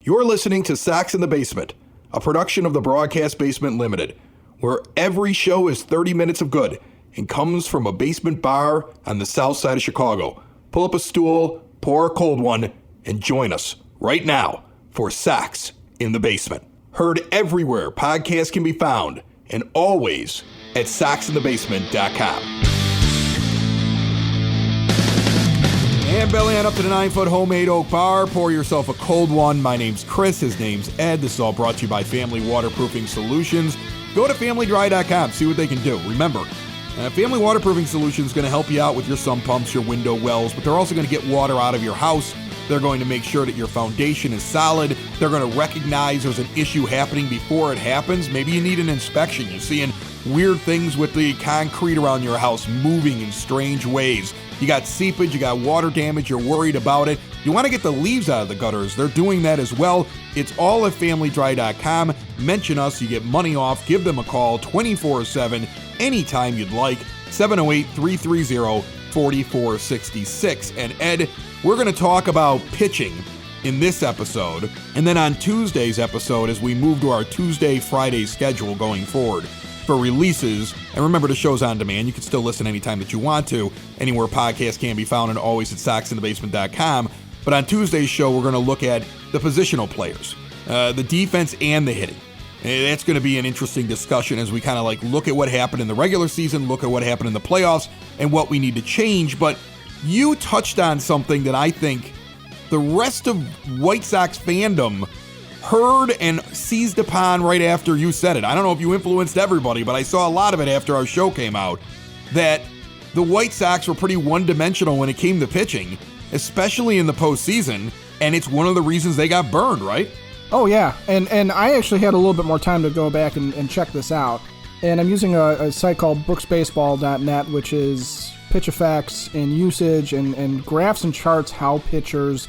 You're listening to Sox in the Basement, a production of the Broadcast Basement Limited, where every show is 30 minutes of good and comes from a basement bar on the south side of Chicago. Pull up a stool, pour a cold one, and join us right now for Sox in the Basement. Heard everywhere podcasts can be found, and always at soxinthebasement.com. And belly on up to the 9-foot homemade oak bar. Pour yourself a cold one. My name's Chris. His name's Ed. This is all brought to you by Family Waterproofing Solutions. Go to familydry.com. See what they can do. Remember, Family Waterproofing Solutions is going to help you out with your sump pumps, your window wells, but they're also going to get water out of your house. They're going to make sure that your foundation is solid. They're going to recognize there's an issue happening before it happens. Maybe you need an inspection. You're seeing weird things with the concrete around your house moving in strange ways. You got seepage, you got water damage, you're worried about it. You want to get the leaves out of the gutters. They're doing that as well. It's all at familydry.com. Mention us, you get money off. Give them a call 24/7, anytime you'd like. 708-330-4466. And Ed, we're going to talk about pitching in this episode. And then on Tuesday's episode, as we move to our Tuesday-Friday schedule going forward for releases. And remember, the show's on demand. You can still listen anytime that you want to, anywhere podcasts can be found, and always at soxinthebasement.com. But on Tuesday's show, we're going to look at the positional players, the defense and the hitting. And that's going to be an interesting discussion as we kind of like look at what happened in the regular season, look at what happened in the playoffs, and what we need to change. But you touched on something that I think the rest of White Sox fandom heard and seized upon right after you said it. I don't know if you influenced everybody, but I saw a lot of it after our show came out, that the White Sox were pretty one-dimensional when it came to pitching, especially in the postseason, and it's one of the reasons they got burned, right? Oh, yeah, and I actually had a little bit more time to go back and check this out, and I'm using a site called brooksbaseball.net, which is pitch effects and usage and graphs and charts how pitchers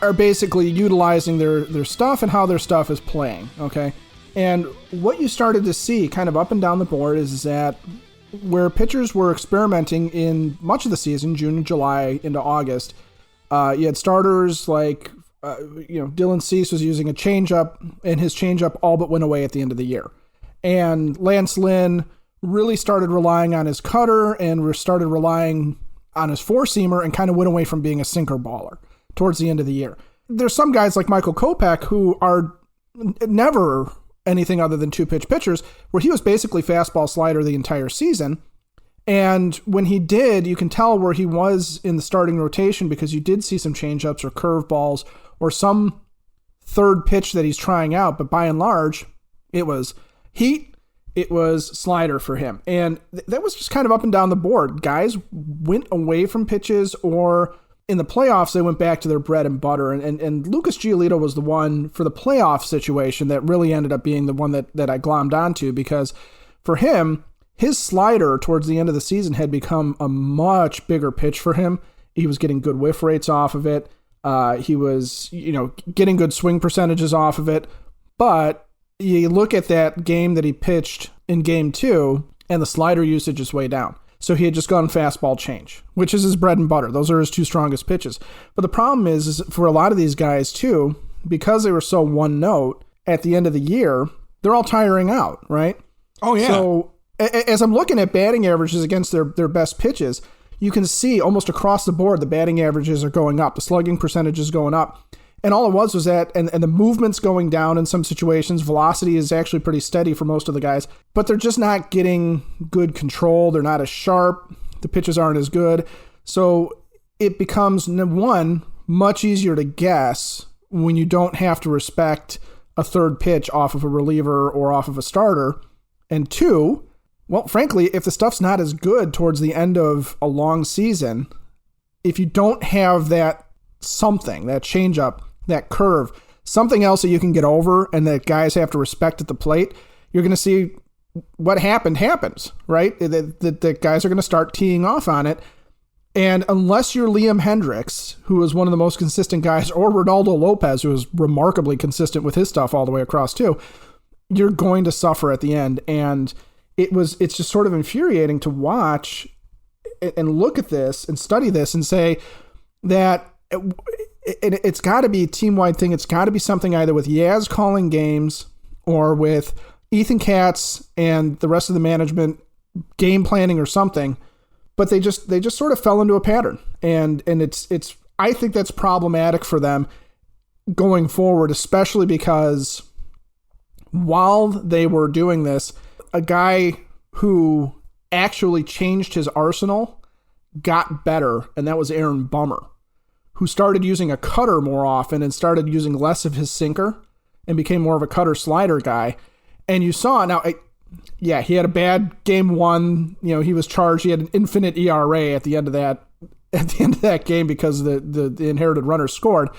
are basically utilizing their stuff and how their stuff is playing, okay? And what you started to see kind of up and down the board is that where pitchers were experimenting in much of the season, June, July, into August, you had starters like, Dylan Cease was using a changeup, and his changeup all but went away at the end of the year. And Lance Lynn really started relying on his cutter and started relying on his four-seamer and kind of went away from being a sinker baller towards the end of the year. There's some guys like Michael Kopech who are never anything other than two-pitch pitchers, where he was basically fastball slider the entire season. And when he did, you can tell where he was in the starting rotation because you did see some changeups or curveballs or some third pitch that he's trying out. But by and large, it was heat, it was slider for him. And that was just kind of up and down the board. Guys went away from pitches, or in the playoffs, they went back to their bread and butter. And Lucas Giolito was the one for the playoff situation that really ended up being the one that I glommed onto, because for him, his slider towards the end of the season had become a much bigger pitch for him. He was getting good whiff rates off of it. He was, getting good swing percentages off of it. But you look at that game that he pitched in game 2, and the slider usage is way down. So he had just gone fastball change, which is his bread and butter. Those are his two strongest pitches. But the problem is for a lot of these guys too, because they were so one note at the end of the year, they're all tiring out, right? Oh, yeah. So as I'm looking at batting averages against their best pitches, you can see almost across the board the batting averages are going up, the slugging percentage is going up. And all it was that, and the movement's going down in some situations. Velocity is actually pretty steady for most of the guys, but they're just not getting good control. They're not as sharp. The pitches aren't as good. So it becomes, one, much easier to guess when you don't have to respect a third pitch off of a reliever or off of a starter. And two, well, frankly, if the stuff's not as good towards the end of a long season, if you don't have that something, that changeup, that curve, something else that you can get over and that guys have to respect at the plate, you're going to see what happens, right? The guys are going to start teeing off on it. And unless you're Liam Hendricks, who is one of the most consistent guys, or Ronaldo Lopez, who is remarkably consistent with his stuff all the way across too, you're going to suffer at the end. And it's just sort of infuriating to watch and look at this and study this and say that it's got to be a team-wide thing. It's got to be something either with Yaz calling games or with Ethan Katz and the rest of the management game planning or something. But they just sort of fell into a pattern, and it's I think that's problematic for them going forward, especially because while they were doing this, a guy who actually changed his arsenal got better, and that was Aaron Bummer, who started using a cutter more often and started using less of his sinker and became more of a cutter slider guy. And you saw now, he had a bad game one. He was charged. He had an infinite ERA at the end of that game because the inherited runner scored,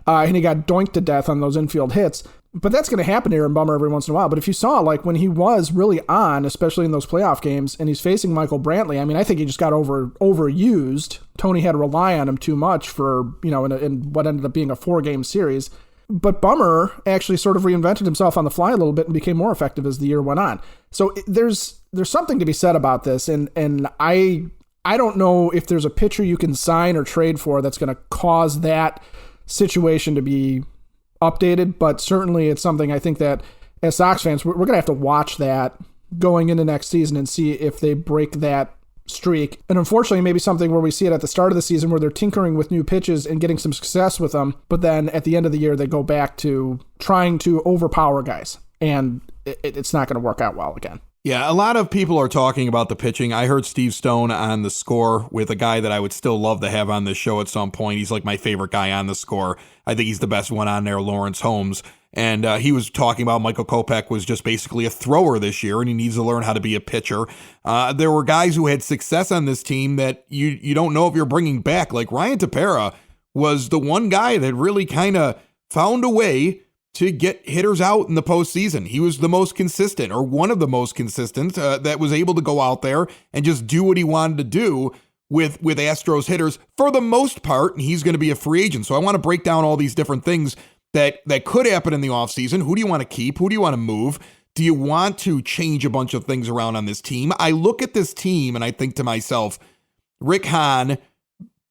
and he got doinked to death on those infield hits. But that's going to happen to Aaron Bummer every once in a while. But if you saw, like, when he was really on, especially in those playoff games, and he's facing Michael Brantley, I mean, I think he just got overused. Tony had to rely on him too much for, in what ended up being a 4-game series. But Bummer actually sort of reinvented himself on the fly a little bit and became more effective as the year went on. So there's something to be said about this. And I don't know if there's a pitcher you can sign or trade for that's going to cause that situation to be updated, but certainly it's something I think that as Sox fans, we're going to have to watch that going into next season and see if they break that streak. And unfortunately, maybe something where we see it at the start of the season where they're tinkering with new pitches and getting some success with them, but then at the end of the year, they go back to trying to overpower guys, and it's not going to work out well again. Yeah, a lot of people are talking about the pitching. I heard Steve Stone on The Score with a guy that I would still love to have on this show at some point. He's like my favorite guy on The Score. I think he's the best one on there, Lawrence Holmes. And he was talking about Michael Kopech was just basically a thrower this year, and he needs to learn how to be a pitcher. There were guys who had success on this team that you don't know if you're bringing back. Like Ryan Tepera was the one guy that really kind of found a way to get hitters out in the postseason. He was the most consistent, or one of the most consistent, that was able to go out there and just do what he wanted to do with Astros hitters for the most part, and he's going to be a free agent. So I want to break down all these different things that could happen in the offseason. Who do you want to keep? Who do you want to move? Do you want to change a bunch of things around on this team? I look at this team and I think to myself, Rick Hahn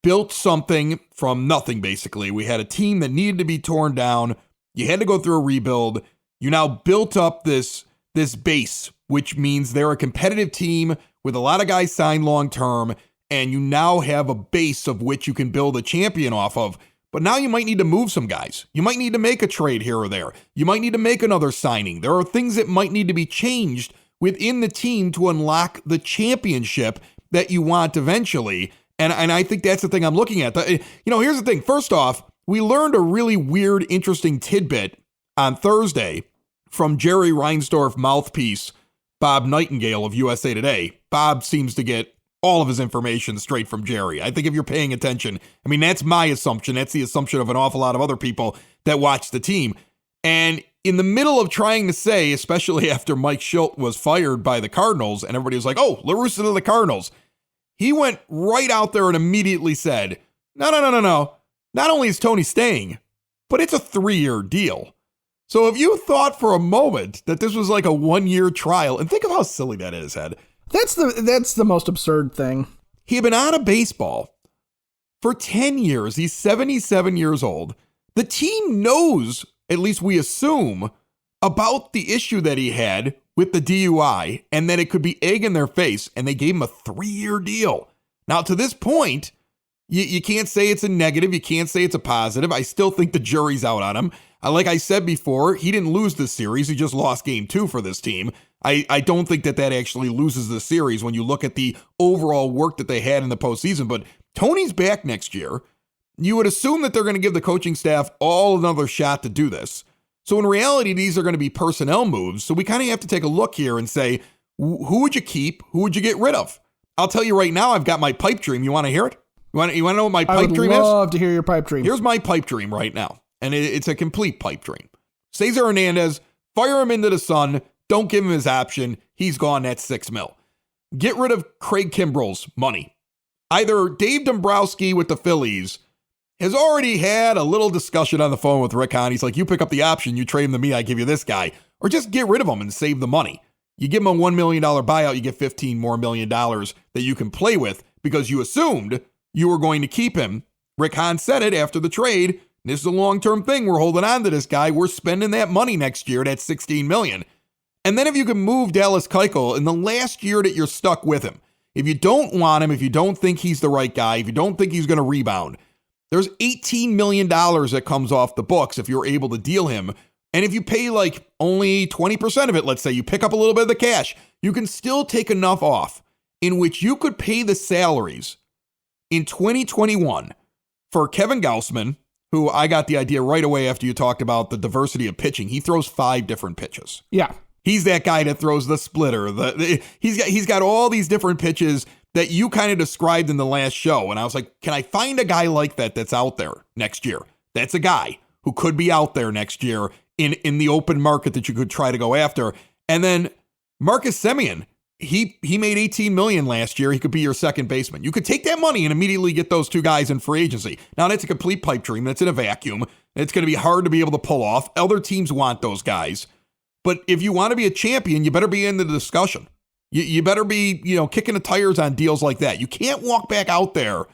built something from nothing, basically. We had a team that needed to be torn down. You had to go through a rebuild. You now built up this base, which means they're a competitive team with a lot of guys signed long-term, and you now have a base of which you can build a champion off of. But now you might need to move some guys. You might need to make a trade here or there. You might need to make another signing. There are things that might need to be changed within the team to unlock the championship that you want eventually. And I think that's the thing I'm looking at. Here's the thing. First off, we learned a really weird, interesting tidbit on Thursday from Jerry Reinsdorf mouthpiece, Bob Nightingale of USA Today. Bob seems to get all of his information straight from Jerry. I think if you're paying attention, I mean, that's my assumption. That's the assumption of an awful lot of other people that watch the team. And in the middle of trying to say, especially after Mike Schilt was fired by the Cardinals, and everybody was like, oh, La Russa to the Cardinals, he went right out there and immediately said, no. Not only is Tony staying, but it's a 3-year deal. So if you thought for a moment that this was like a 1-year trial, and think of how silly that is, Ed. That's the most absurd thing. He had been out of baseball for 10 years. He's 77 years old. The team knows, at least we assume, about the issue that he had with the DUI and that it could be egg in their face, and they gave him a 3-year deal. Now, to this point, you can't say it's a negative. You can't say it's a positive. I still think the jury's out on him. Like I said before, he didn't lose this series. He just lost game 2 for this team. I don't think that actually loses the series when you look at the overall work that they had in the postseason. But Tony's back next year. You would assume that they're going to give the coaching staff all another shot to do this. So in reality, these are going to be personnel moves. So we kind of have to take a look here and say, who would you keep? Who would you get rid of? I'll tell you right now, I've got my pipe dream. You want to hear it? You want to know what my pipe dream is? I would love to hear your pipe dream. Here's my pipe dream right now. And it's a complete pipe dream. Cesar Hernandez, fire him into the sun. Don't give him his option. He's gone. That's $6 million. Get rid of Craig Kimbrel's money. Either Dave Dombrowski with the Phillies has already had a little discussion on the phone with Rick Hahn. He's like, you pick up the option, you trade him to me, I give you this guy. Or just get rid of him and save the money. You give him a $1 million buyout, you get $15 million more that you can play with because you assumed you were going to keep him Rick Hahn said it after the trade. This is a long-term thing. We're holding on to this guy. We're spending that money next year, that $16 million. And then if you can move Dallas Keuchel in the last year that you're stuck with him, if you don't want him, if you don't think he's the right guy, if you don't think he's going to rebound, there's $18 million that comes off the books if you're able to deal him. And if you pay like only 20% of it, let's say you pick up a little bit of the cash, you can still take enough off in which you could pay the salaries in 2021 for Kevin Gausman, who I got the idea right away after you talked about the diversity of pitching. He throws 5 different pitches. Yeah. He's that guy that throws the splitter. He's got all these different pitches that you kind of described in the last show. And I was like, can I find a guy like that that's out there next year? That's a guy who could be out there next year in the open market that you could try to go after. And then Marcus Semien, he made $18 million last year. He could be your second baseman. You could take that money and immediately get those 2 guys in free agency. Now, that's a complete pipe dream. That's in a vacuum. It's going to be hard to be able to pull off. Other teams want those guys. But if you want to be a champion, you better be in the discussion. You better be, kicking the tires on deals like that. You can't walk back out there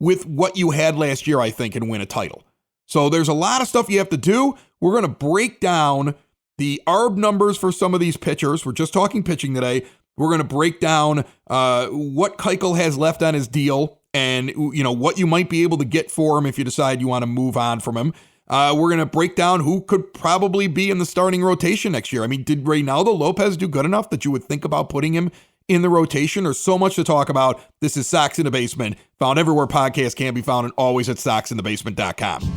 with what you had last year, I think, and win a title. So there's a lot of stuff you have to do. We're going to break down the ARB numbers for some of these pitchers. We're just talking pitching today. We're going to break down what Keuchel has left on his deal and, what you might be able to get for him if you decide you want to move on from him. We're going to break down who could probably be in the starting rotation next year. I mean, did Reynaldo Lopez do good enough that you would think about putting him in the rotation? There's so much to talk about. This is Sox in the Basement, found everywhere podcasts can be found and always at soxinthebasement.com.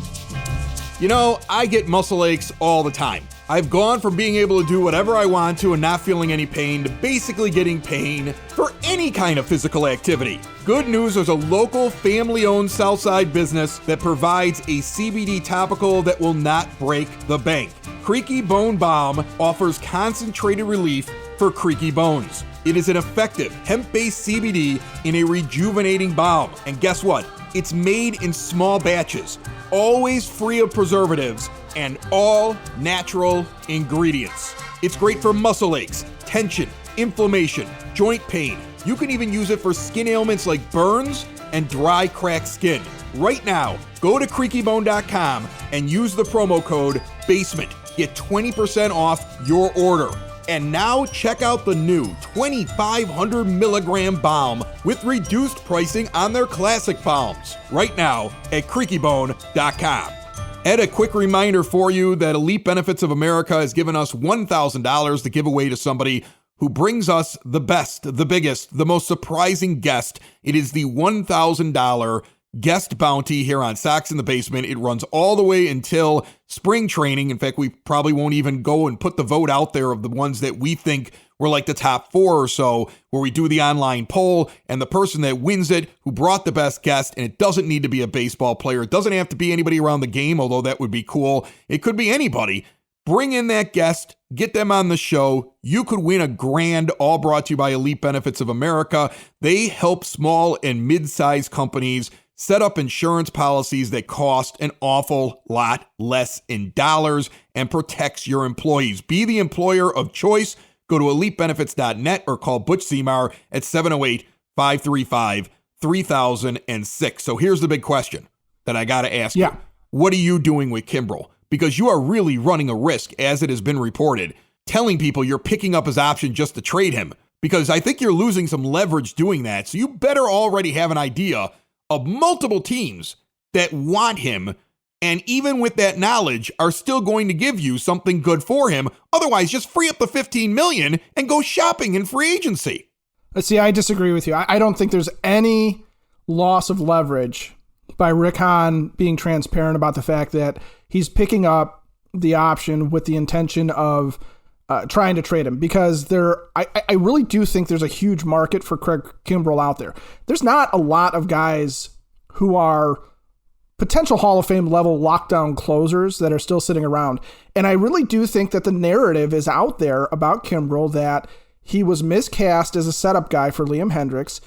I get muscle aches all the time. I've gone from being able to do whatever I want to and not feeling any pain to basically getting pain for any kind of physical activity. Good news, there's a local family-owned Southside business that provides a CBD topical that will not break the bank. Creaky Bone Balm offers concentrated relief for creaky bones. It is an effective hemp-based CBD in a rejuvenating balm. And guess what? It's made in small batches, always free of preservatives, and all natural ingredients. It's great for muscle aches, tension, inflammation, joint pain. You can even use it for skin ailments like burns and dry, cracked skin. Right now, go to creakybone.com and use the promo code BASEMENT. Get 20% off your order. And now check out the new 2,500 milligram balm with reduced pricing on their classic balms right now at creakybone.com. And a quick reminder for you that Elite Benefits of America has given us $1,000 to give away to somebody who brings us the best, the biggest, the most surprising guest. It is the $1,000 guest bounty here on Sox in the Basement. It runs all the way until spring training. In fact, we probably won't even go and put the vote out there of the ones that we think were like the top 4 or so, where we do the online poll, and the person that wins it, who brought the best guest, and it doesn't need to be a baseball player. It doesn't have to be anybody around the game, although that would be cool. It could be anybody. Bring in that guest, get them on the show. You could win $1,000, all brought to you by Elite Benefits of America. They help small and mid-sized companies set up insurance policies that cost an awful lot less in dollars and protects your employees. Be the employer of choice. Go to elitebenefits.net or call Butch Seymour at 708-535-3006. So here's the big question that I got to ask you. What are you doing with Kimbrel? Because you are really running a risk, as it has been reported, telling people you're picking up his option just to trade him. Because I think you're losing some leverage doing that. So you better already have an idea of multiple teams that want him, and even with that knowledge are still going to give you something good for him. Otherwise, just free up the $15 million and go shopping in free agency. See, I disagree with you. I don't think there's any loss of leverage by Rick Hahn being transparent about the fact that he's picking up the option with the intention of trying to trade him, because I really do think there's a huge market for Craig Kimbrel out there. There's not a lot of guys who are potential Hall of Fame level lockdown closers that are still sitting around. And I really do think that the narrative is out there about Kimbrel that he was miscast as a setup guy for Liam Hendriks.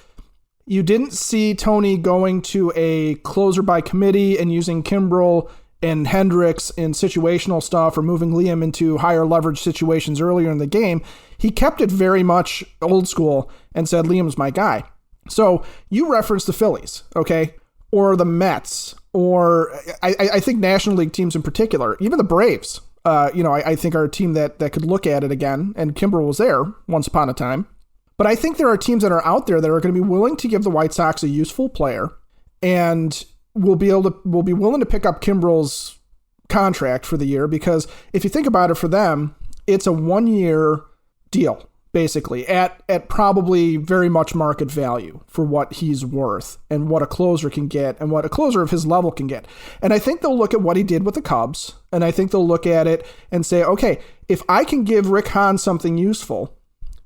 You didn't see Tony going to a closer by committee and using Kimbrel and Hendricks in situational stuff or moving Liam into higher leverage situations earlier in the game. He kept it very much old school and said, Liam's my guy. So you referenced the Phillies, okay? or the Mets, or I think National League teams in particular, even the Braves, I think are a team that could look at it again. And Kimbrel was there once upon a time. But I think there are teams that are out there that are going to be willing to give the White Sox a useful player and will be willing to pick up Kimbrel's contract for the year, because if you think about it, for them, it's a 1-year deal, basically, at probably very much market value for what he's worth and what a closer can get and what a closer of his level can get. And I think they'll look at what he did with the Cubs, and I think they'll look at it and say, okay, if I can give Rick Hahn something useful,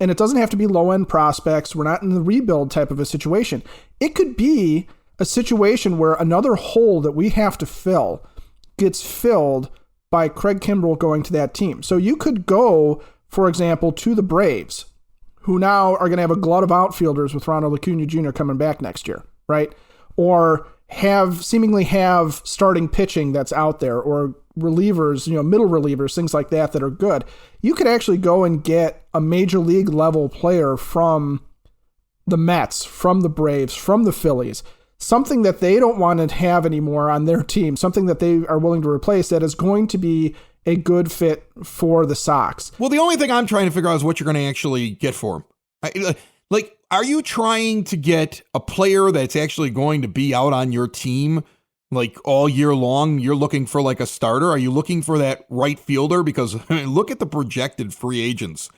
and it doesn't have to be low-end prospects, we're not in the rebuild type of a situation. It could be a situation where another hole that we have to fill gets filled by Craig Kimbrel going to that team. So you could go, for example, to the Braves, who now are going to have a glut of outfielders with Ronald Acuna Jr. coming back next year, right? Or seemingly have starting pitching that's out there, or relievers, middle relievers, things like that are good. You could actually go and get a major league level player from the Mets, from the Braves, from the Phillies, something that they don't want to have anymore on their team, something that they are willing to replace that is going to be a good fit for the Sox. Well, the only thing I'm trying to figure out is what you're going to actually get for him. Are you trying to get a player that's actually going to be out on your team like all year long? You're looking for like a starter? Are you looking for that right fielder? Because look at the projected free agents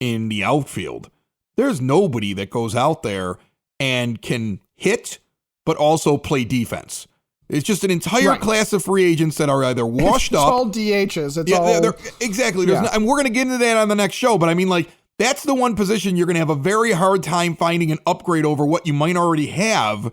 in the outfield. There's nobody that goes out there and can hit, but also play defense. It's just an entire class of free agents that are either washed up. It's all DHs. Exactly. And we're going to get into that on the next show. But I mean, that's the one position you're going to have a very hard time finding an upgrade over what you might already have,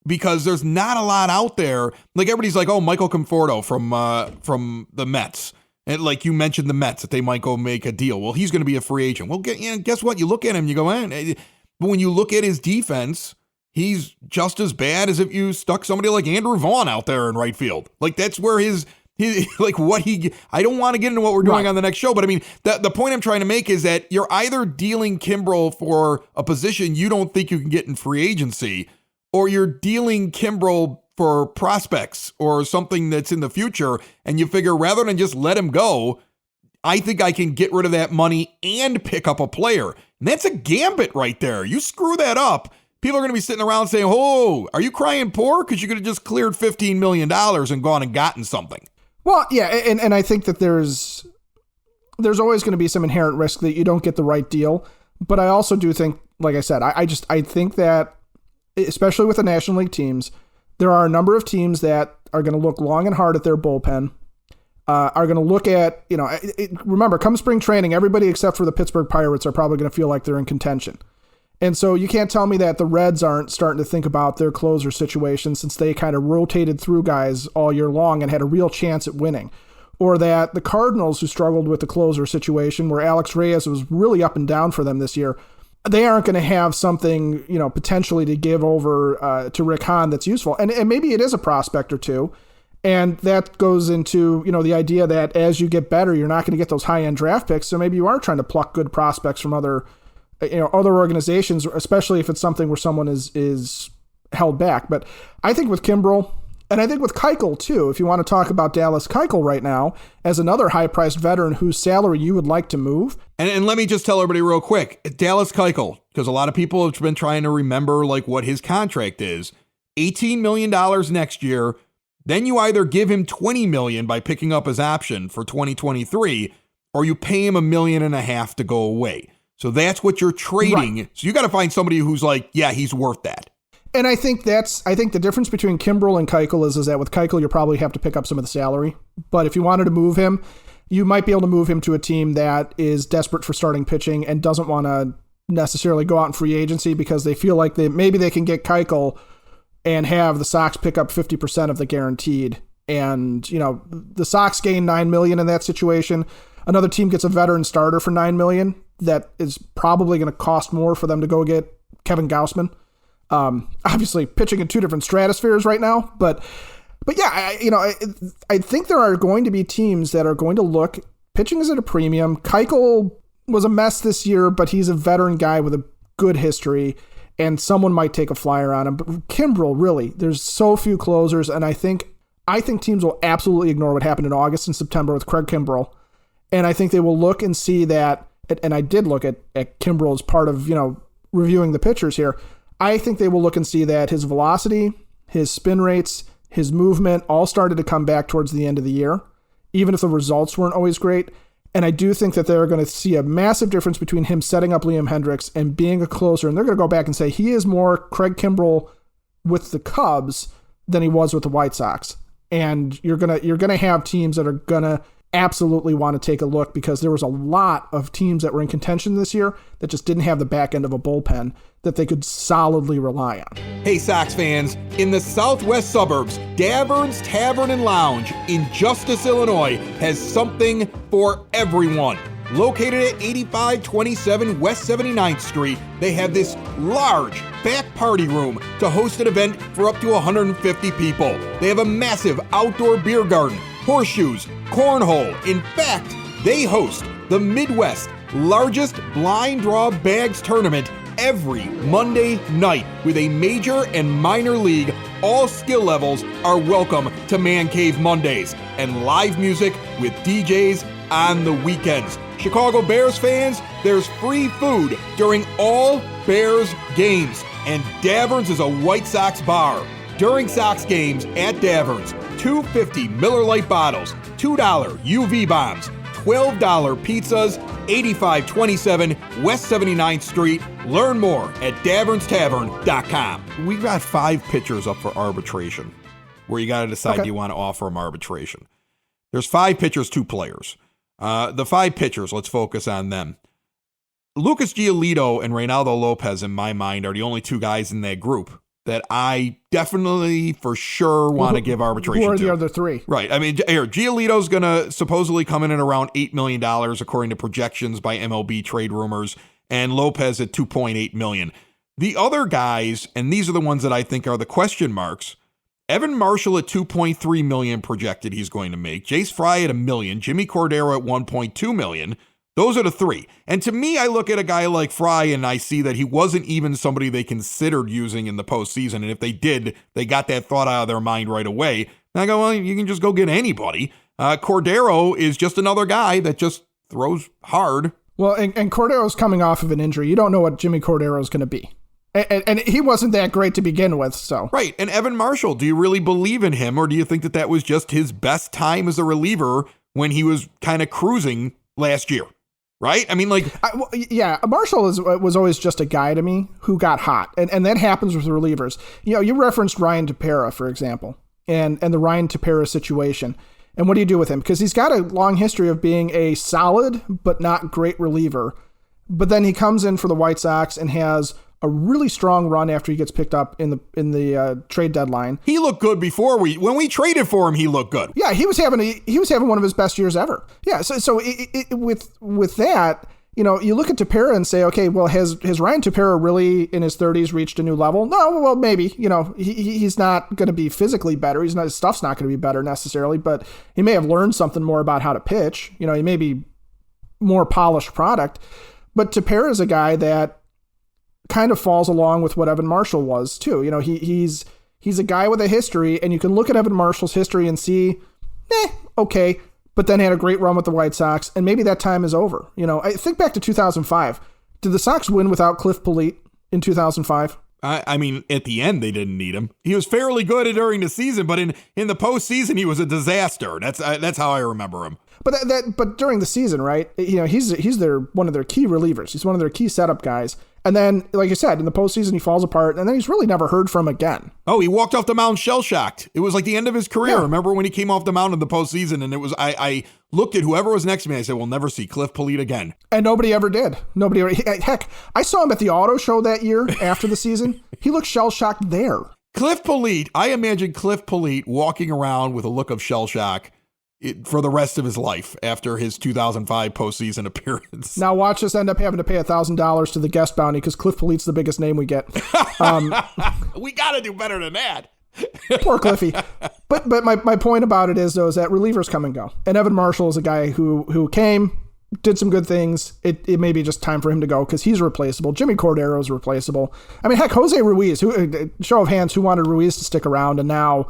because there's not a lot out there. Like, everybody's like, oh, Michael Conforto from the Mets. And like you mentioned the Mets, that they might go make a deal. Well, he's going to be a free agent. Well, guess what? You look at him, you go, but when you look at his defense, he's just as bad as if you stuck somebody like Andrew Vaughn out there in right field. Like, that's where I don't want to get into what we're doing on the next show, but I mean, the point I'm trying to make is that you're either dealing Kimbrel for a position you don't think you can get in free agency, or you're dealing Kimbrel for prospects or something that's in the future, and you figure rather than just let him go, I think I can get rid of that money and pick up a player. And that's a gambit right there. You screw that up, people are going to be sitting around saying, oh, are you crying poor? Because you could have just cleared $15 million and gone and gotten something. Well, yeah, and I think that there's always going to be some inherent risk that you don't get the right deal. But I also do think, like I said, I think that, especially with the National League teams, there are a number of teams that are going to look long and hard at their bullpen, are going to look at, remember, come spring training, everybody except for the Pittsburgh Pirates are probably going to feel like they're in contention. And so you can't tell me that the Reds aren't starting to think about their closer situation, since they kind of rotated through guys all year long and had a real chance at winning. Or that the Cardinals, who struggled with the closer situation, where Alex Reyes was really up and down for them this year, they aren't going to have something, potentially to give over to Rick Hahn that's useful. And maybe it is a prospect or two. And that goes into, the idea that as you get better, you're not going to get those high-end draft picks. So maybe you are trying to pluck good prospects from other organizations, especially if it's something where someone is held back. But I think with Kimbrel, and I think with Keuchel too, if you want to talk about Dallas Keuchel right now as another high-priced veteran whose salary you would like to move. And let me just tell everybody real quick, Dallas Keuchel, because a lot of people have been trying to remember what his contract is, $18 million next year. Then you either give him $20 million by picking up his option for 2023, or you pay him $1.5 million to go away. So that's what you're trading. Right. So you got to find somebody who's like, yeah, he's worth that. And I think the difference between Kimbrel and Keuchel is that with Keuchel, you probably have to pick up some of the salary. But if you wanted to move him, you might be able to move him to a team that is desperate for starting pitching and doesn't want to necessarily go out in free agency because they feel like maybe they can get Keuchel and have the Sox pick up 50% of the guaranteed. And, the Sox gain $9 million in that situation. Another team gets a veteran starter for $9 million. That is probably going to cost more for them to go get Kevin Gausman. Obviously pitching in two different stratospheres right now, but yeah, I think there are going to be teams that are going to look, pitching is at a premium. Keuchel was a mess this year, but he's a veteran guy with a good history. and someone might take a flyer on him. But Kimbrel, really, there's so few closers, and I think teams will absolutely ignore what happened in August and September with Craig Kimbrel, and I think they will look and see that, and I did look at Kimbrel as part of, reviewing the pitchers here. I think they will look and see that his velocity, his spin rates, his movement all started to come back towards the end of the year, even if the results weren't always great. And I do think that they're going to see a massive difference between him setting up Liam Hendriks and being a closer. And they're going to go back and say he is more Craig Kimbrel with the Cubs than he was with the White Sox. And you're gonna have teams that are gonna absolutely want to take a look, because there was a lot of teams that were in contention this year that just didn't have the back end of a bullpen that they could solidly rely on. Hey, Sox fans, in the southwest suburbs, Davern's Tavern and Lounge in Justice, Illinois has something for everyone. Located at 8527 West 79th Street, they have this large back party room to host an event for up to 150 people. They have a massive outdoor beer garden, horseshoes, cornhole. In fact, they host the Midwest largest blind draw bags tournament every Monday night with a major and minor league. All skill levels are welcome to Man Cave Mondays, and live music with DJs on the weekends. Chicago Bears fans, there's free food during all Bears games, and Davern's is a White Sox bar. During Sox games at Davern's, $2.50 Miller Lite bottles, $2 UV bombs, $12 pizzas, 8527 West 79th Street. Learn more at davernstavern.com. We've got 5 pitchers up for arbitration, where you got to decide, do you want to offer them arbitration? There's 5 pitchers, 2 players. The 5 pitchers, let's focus on them. Lucas Giolito and Reynaldo Lopez, in my mind, are the only 2 guys in that group that I definitely, for sure, want to give arbitration to. Who are the other 3? Right. I mean, here, Giolito's going to supposedly come in at around $8 million, according to projections by MLB trade rumors, and Lopez at $2.8 million. The other guys, and these are the ones that I think are the question marks, Evan Marshall at $2.3 million projected he's going to make. Jace Fry at $1 million. Jimmy Cordero at $1.2 million. Those are the 3. And to me, I look at a guy like Fry and I see that he wasn't even somebody they considered using in the postseason. And if they did, they got that thought out of their mind right away. And I go, well, you can just go get anybody. Cordero is just another guy that just throws hard. Well, and Cordero's coming off of an injury. You don't know what Jimmy Cordero is going to be. And he wasn't that great to begin with, so. Right. And Evan Marshall, do you really believe in him, or do you think that that was just his best time as a reliever when he was kind of cruising last year? Right? I mean, like... Marshall was always just a guy to me who got hot. And that happens with relievers. You referenced Ryan Tepera, for example, and the Ryan Tepera situation. And what do you do with him? Because he's got a long history of being a solid but not great reliever. But then he comes in for the White Sox and has a really strong run after he gets picked up in the trade deadline. He looked good before when we traded for him. He looked good. Yeah, he was having one of his best years ever. Yeah, so with that, you look at Tepera and say, okay, well, has Ryan Tepera really in his 30s reached a new level? No, well, maybe. He's not going to be physically better. His stuff's not going to be better necessarily, but he may have learned something more about how to pitch. He may be more polished product. But Tepera is a guy that kind of falls along with what Evan Marshall was too. He's a guy with a history, and you can look at Evan Marshall's history and see, okay, but then had a great run with the White Sox, and maybe that time is over. I think back to 2005. Did the Sox win without Cliff Polite in 2005? I mean, at the end, they didn't need him. He was fairly good during the season, but in the postseason, he was a disaster. That's how I remember him. But during the season, right? He's one of their key relievers. He's one of their key setup guys. And then, like I said, in the postseason, he falls apart, and then he's really never heard from again. Oh, he walked off the mound shell-shocked. It was like the end of his career. Yeah. Remember when he came off the mound in the postseason, and it was I looked at whoever was next to me, I said, we'll never see Cliff Polite again. And nobody ever did. Heck, I saw him at the auto show that year after the season. He looked shell-shocked there. Cliff Polite, I imagine Cliff Polite walking around with a look of shell-shock for the rest of his life after his 2005 postseason appearance. Now watch us end up having to pay $1,000 to the guest bounty because Cliff Polite's the biggest name we get. We got to do better than that. Poor Cliffy. But my point about it is that relievers come and go. And Evan Marshall is a guy who came, did some good things. It may be just time for him to go because he's replaceable. Jimmy Cordero's replaceable. I mean, heck, Jose Ruiz, show of hands, who wanted Ruiz to stick around, and now,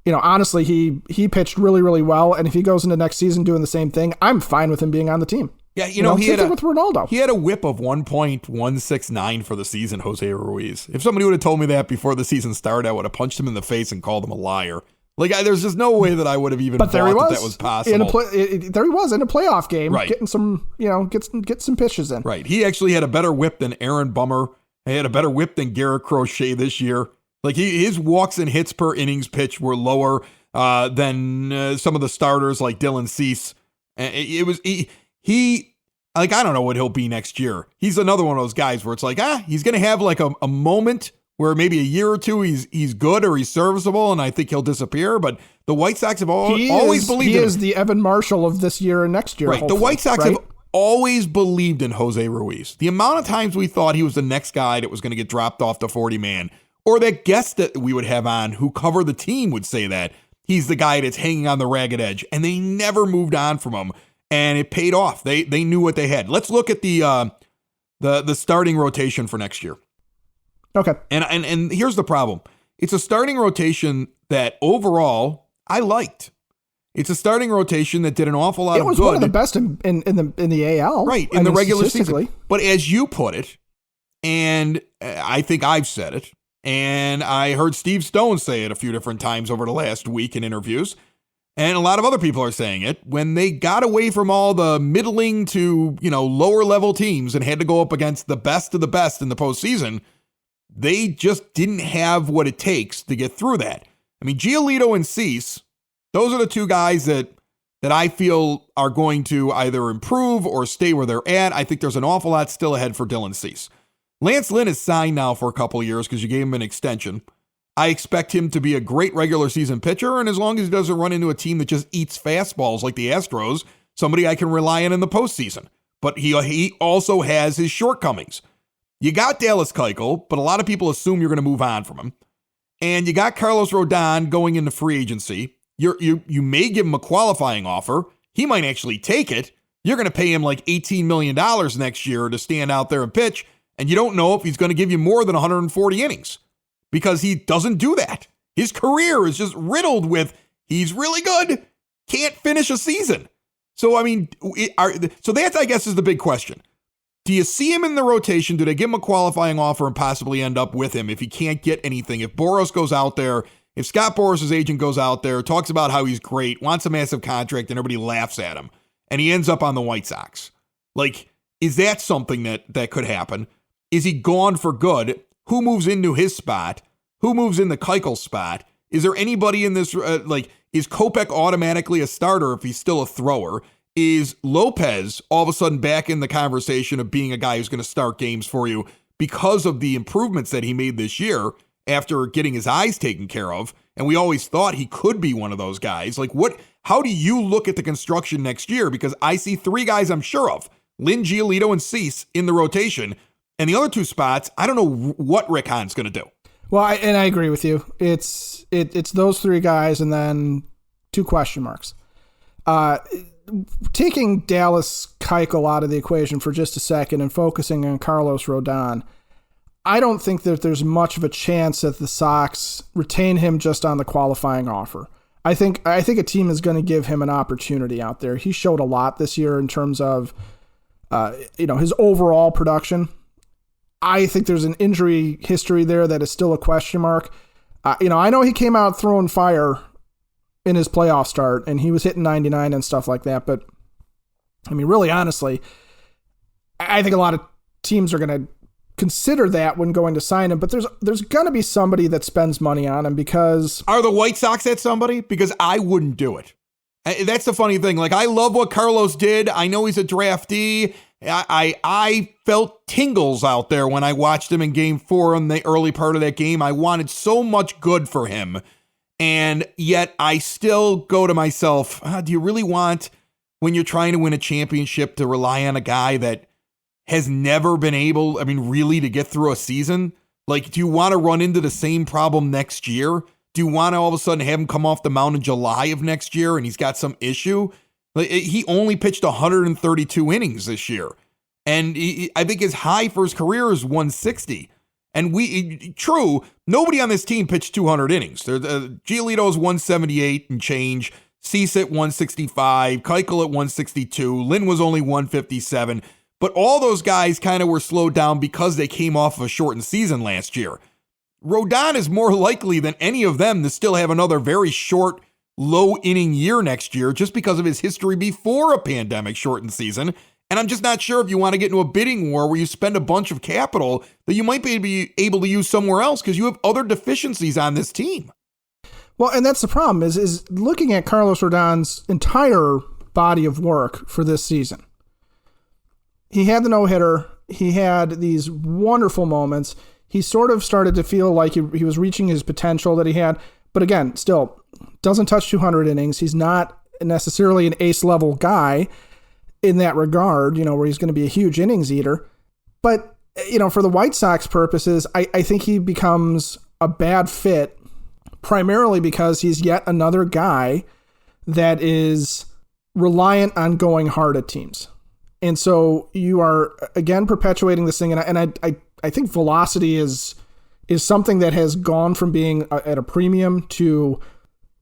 honestly, he pitched really, really well, and if he goes into next season doing the same thing, I'm fine with him being on the team. Yeah, he had with Ronaldo. He had a whip of 1.169 for the season, Jose Ruiz. If somebody would have told me that before the season started, I would have punched him in the face and called him a liar. Like, there's just no way that I would have even thought that was possible. There he was in a playoff game, right, getting some, get some pitches in. Right. He actually had a better whip than Aaron Bummer. He had a better whip than Garrett Crochet this year. Like, his walks and hits per innings pitched were lower than some of the starters like Dylan Cease. It was he. Like, I don't know what he'll be next year. He's another one of those guys where it's like, he's going to have like a moment where maybe a year or two he's good or he's serviceable, and I think he'll disappear. But the White Sox have always believed in him. He is the Evan Marshall of this year and next year. Right. The White Sox have always believed in Jose Ruiz. The amount of times we thought he was the next guy that was going to get dropped off the 40-man, or that guest that we would have on who covered the team would say that he's the guy that's hanging on the ragged edge, and they never moved on from him. And it paid off. They knew what they had. Let's look at the starting rotation for next year. Okay. And here's the problem. It's a starting rotation that overall I liked. It's a starting rotation that did an awful lot of good. It was one of the best in the AL. Right, in the regular season. But as you put it, and I think I've said it, and I heard Steve Stone say it a few different times over the last week in interviews, and a lot of other people are saying it, when they got away from all the middling to, lower level teams and had to go up against the best of the best in the postseason, they just didn't have what it takes to get through that. I mean, Giolito and Cease, those are the two guys that I feel are going to either improve or stay where they're at. I think there's an awful lot still ahead for Dylan Cease. Lance Lynn is signed now for a couple of years because you gave him an extension. I expect him to be a great regular season pitcher, and as long as he doesn't run into a team that just eats fastballs like the Astros, somebody I can rely on in the postseason. But he also has his shortcomings. You got Dallas Keuchel, but a lot of people assume you're going to move on from him. And you got Carlos Rodon going into free agency. You may give him a qualifying offer. He might actually take it. You're going to pay him like $18 million next year to stand out there and pitch, and you don't know if he's going to give you more than 140 innings. Because he doesn't do that. His career is just riddled with, he's really good, can't finish a season. So, I mean, so that, I guess, is the big question. Do you see him in the rotation? Do they give him a qualifying offer and possibly end up with him if he can't get anything? If Boras goes out there, if Scott Boras' agent goes out there, talks about how he's great, wants a massive contract, and everybody laughs at him, and he ends up on the White Sox. Like, is that something that could happen? Is he gone for good? Who moves into his spot? Who moves in the Keuchel spot? Is there anybody in this, is Kopech automatically a starter if he's still a thrower? Is Lopez all of a sudden back in the conversation of being a guy who's going to start games for you because of the improvements that he made this year after getting his eyes taken care of? And we always thought he could be one of those guys. Like, how do you look at the construction next year? Because I see three guys I'm sure of, Lynn, Giolito, and Cease in the rotation. And the other two spots, I don't know what Rick Hahn's going to do. Well, I agree with you. It's those three guys and then two question marks. Taking Dallas Keuchel out of the equation for just a second and focusing on Carlos Rodon, I don't think that there's much of a chance that the Sox retain him just on the qualifying offer. I think a team is going to give him an opportunity out there. He showed a lot this year in terms of his overall production. I think there's an injury history there that is still a question mark. I know he came out throwing fire in his playoff start, and he was hitting 99 and stuff like that. But, I mean, really, honestly, I think a lot of teams are going to consider that when going to sign him. But there's going to be somebody that spends money on him because... Are the White Sox that somebody? Because I wouldn't do it. That's the funny thing. Like, I love what Carlos did. I know he's a draftee. I felt tingles out there when I watched him in Game 4 in the early part of that game. I wanted so much good for him. And yet I still go to myself, do you really want, when you're trying to win a championship, to rely on a guy that has never been able, really to get through a season? Like, do you want to run into the same problem next year? Do you want to all of a sudden have him come off the mound in July of next year and he's got some issue? Like, he only pitched 132 innings this year. And I think his high for his career is 160. And true, nobody on this team pitched 200 innings. Giolito's 178 and change, Cease at 165, Keuchel at 162, Lynn was only 157. But all those guys kind of were slowed down because they came off of a shortened season last year. Rodon is more likely than any of them to still have another very short, low inning year next year just because of his history before a pandemic shortened season. And I'm just not sure if you want to get into a bidding war where you spend a bunch of capital that you might be able to use somewhere else because you have other deficiencies on this team. Well, and that's the problem is looking at Carlos Rodon's entire body of work for this season. He had the no-hitter. He had these wonderful moments. He sort of started to feel like he was reaching his potential that he had. But again, still doesn't touch 200 innings. He's not necessarily an ace-level guy in that regard, where he's going to be a huge innings eater. But, for the White Sox purposes, I think he becomes a bad fit primarily because he's yet another guy that is reliant on going hard at teams. And so you are, again, perpetuating this thing. And I think velocity is something that has gone from being at a premium to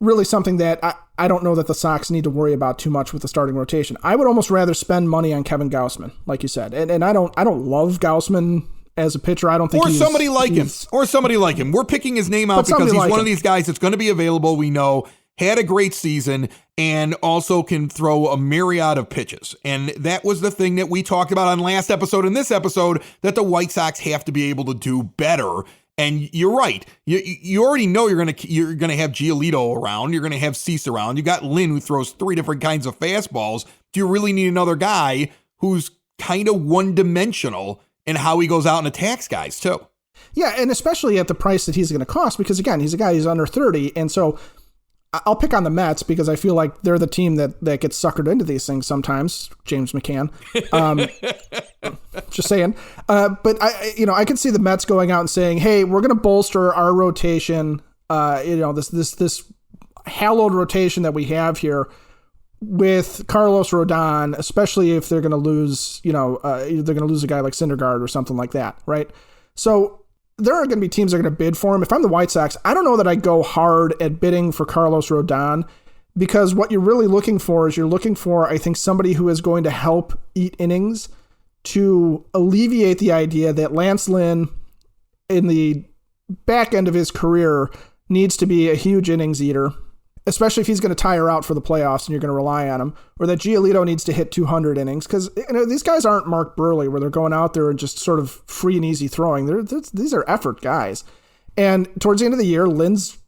really something that I don't know that the Sox need to worry about too much with the starting rotation. I would almost rather spend money on Kevin Gausman, like you said. And I don't love Gausman as a pitcher. I don't think somebody like him. We're picking his name out because he's one of these guys that's going to be available. We know had a great season and also can throw a myriad of pitches. And that was the thing that we talked about on last episode and this episode, that the White Sox have to be able to do better. And you're right. You already know you're gonna have Giolito around. You're gonna have Cease around. You got Lynn, who throws 3 different kinds of fastballs. Do you really need another guy who's kind of one-dimensional in how he goes out and attacks guys too? Yeah, and especially at the price that he's going to cost, because again, he's a guy who's under 30, and so I'll pick on the Mets because I feel like they're the team that gets suckered into these things sometimes. James McCann, just saying. But I could see the Mets going out and saying, "Hey, we're going to bolster our rotation. This hallowed rotation that we have here with Carlos Rodon, especially if they're going to lose. They're going to lose a guy like Syndergaard or something like that, right? So." There are going to be teams that are going to bid for him. If I'm the White Sox, I don't know that I go hard at bidding for Carlos Rodon, because what you're really looking for is I think, somebody who is going to help eat innings to alleviate the idea that Lance Lynn in the back end of his career needs to be a huge innings eater, especially if he's going to tire out for the playoffs and you're going to rely on him, or that Giolito needs to hit 200 innings. Because these guys aren't Mark Burley where they're going out there and just sort of free and easy throwing. These are effort guys. And towards the end of the year, Lynn's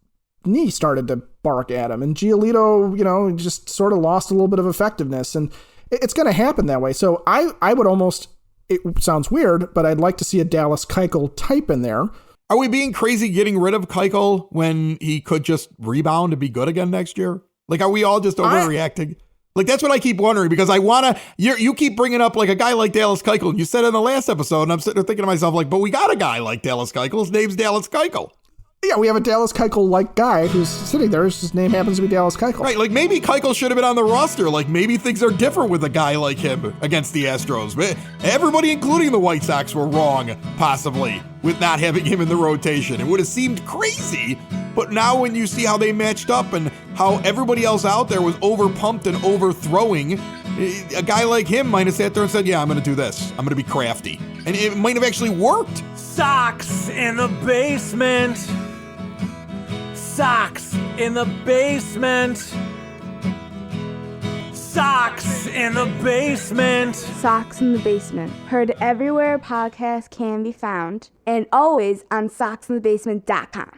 knee started to bark at him, and Giolito, just sort of lost a little bit of effectiveness. And it's going to happen that way. So I would almost, it sounds weird, but I'd like to see a Dallas Keuchel-type in there. Are we being crazy getting rid of Keuchel when he could just rebound and be good again next year? Like, are we all just overreacting? Like, that's what I keep wondering, because I want to, you keep bringing up like a guy like Dallas Keuchel. You said in the last episode, and I'm sitting there thinking to myself, like, but we got a guy like Dallas Keuchel. His name's Dallas Keuchel. Yeah, we have a Dallas Keuchel-like guy who's sitting there. His name happens to be Dallas Keuchel. Right, like maybe Keuchel should have been on the roster. Like maybe things are different with a guy like him against the Astros. But everybody, including the White Sox, were wrong, possibly, with not having him in the rotation. It would have seemed crazy, but now when you see how they matched up and how everybody else out there was overpumped and overthrowing, a guy like him might have sat there and said, yeah, I'm going to do this. I'm going to be crafty. And it might have actually worked. Sox in the basement. Sox in the basement. Sox in the basement. Sox in the Basement. Heard everywhere podcasts can be found, and always on soxinthebasement.com.